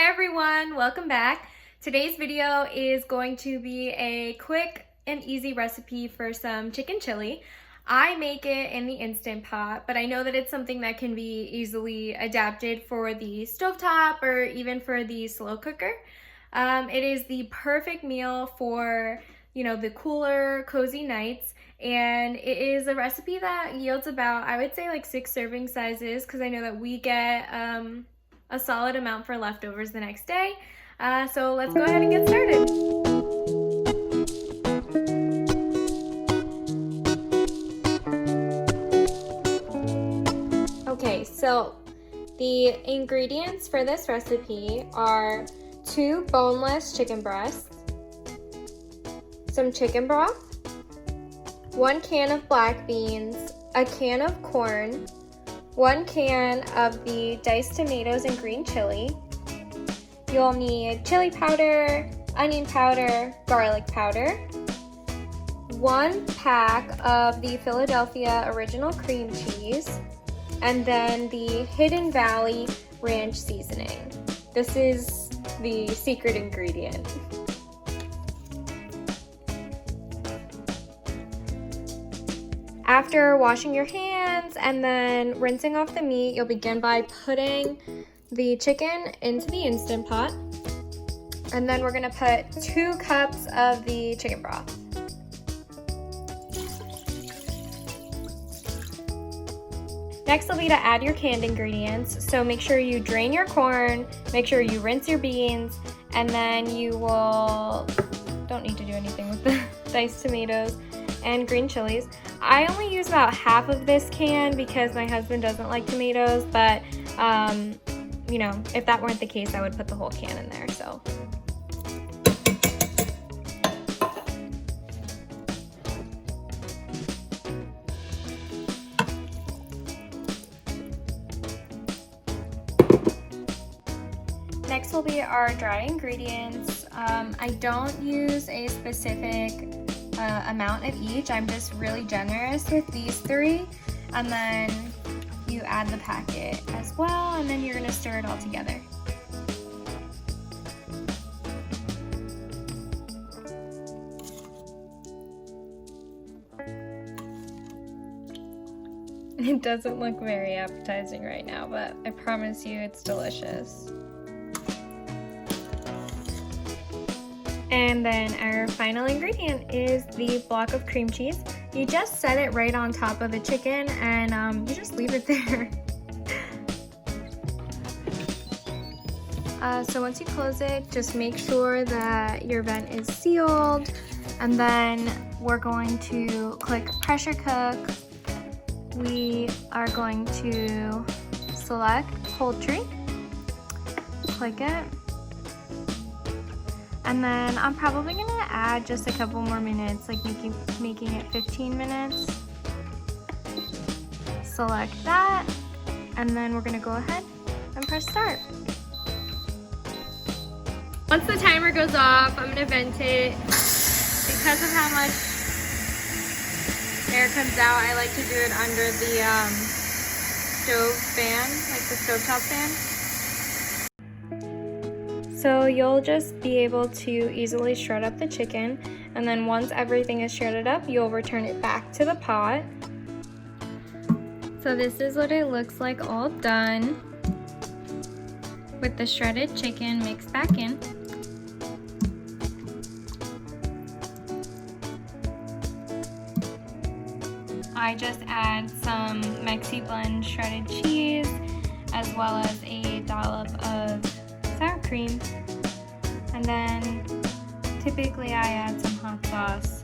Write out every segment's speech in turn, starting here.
Hi everyone, welcome back. Today's video is going to be a quick and easy recipe for some chicken chili. I make it in the Instant Pot, but I know that it's something that can be easily adapted for the stovetop or even for the slow cooker. It is the perfect meal for, the cooler, cozy nights. And it is a recipe that yields about, I would say, like 6 serving sizes, because I know that we get a solid amount for leftovers the next day. So let's go ahead and get started. Okay, so the ingredients for this recipe are 2 boneless chicken breasts, some chicken broth, 1 can of black beans, a can of corn, 1 can of the diced tomatoes and green chili. You'll need chili powder, onion powder, garlic powder, 1 pack of the Philadelphia original cream cheese, and then the Hidden Valley ranch seasoning. This is the secret ingredient. After washing your hands and then rinsing off the meat, you'll begin by putting the chicken into the Instant Pot. And then we're gonna put 2 cups of the chicken broth. Next will be to add your canned ingredients. So make sure you drain your corn, make sure you rinse your beans, and then don't need to do anything with the diced tomatoes and green chilies. I only use about half of this can because my husband doesn't like tomatoes, but if that weren't the case, I would put the whole can in there. So next will be our dry ingredients. I don't use a specific amount of each. I'm just really generous with these 3, and then you add the packet as well, and then you're going to stir it all together. It doesn't look very appetizing right now, but I promise you it's delicious. And then our final ingredient is the block of cream cheese. You just set it right on top of the chicken and you just leave it there. So once you close it, just make sure that your vent is sealed, and then we're going to click pressure cook. We are going to select poultry, click it. And then I'm probably gonna add just a couple more minutes, like making it 15 minutes. Select that, and then we're gonna go ahead and press start. Once the timer goes off, I'm gonna vent it. Because of how much air comes out, I like to do it under the stove fan, like the stovetop fan. So you'll just be able to easily shred up the chicken, and then once everything is shredded up, you'll return it back to the pot. So this is what it looks like all done with the shredded chicken mixed back in. I just add some Mexi Blend shredded cheese as well as a dollop of sour cream, and then typically I add some hot sauce,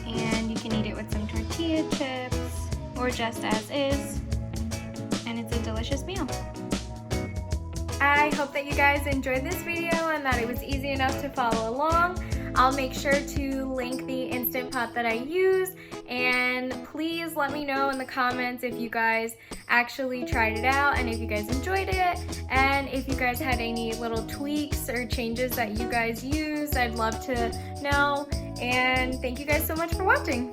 and you can eat it with some tortilla chips or just as is, and it's a delicious meal. I hope that you guys enjoyed this video and that it was easy enough to follow along. I'll make sure to link the Instant Pot that I use, and please let me know in the comments if you guys actually tried it out and if you guys enjoyed it, and if you guys had any little tweaks or changes that you guys use. I'd love to know, and thank you guys so much for watching.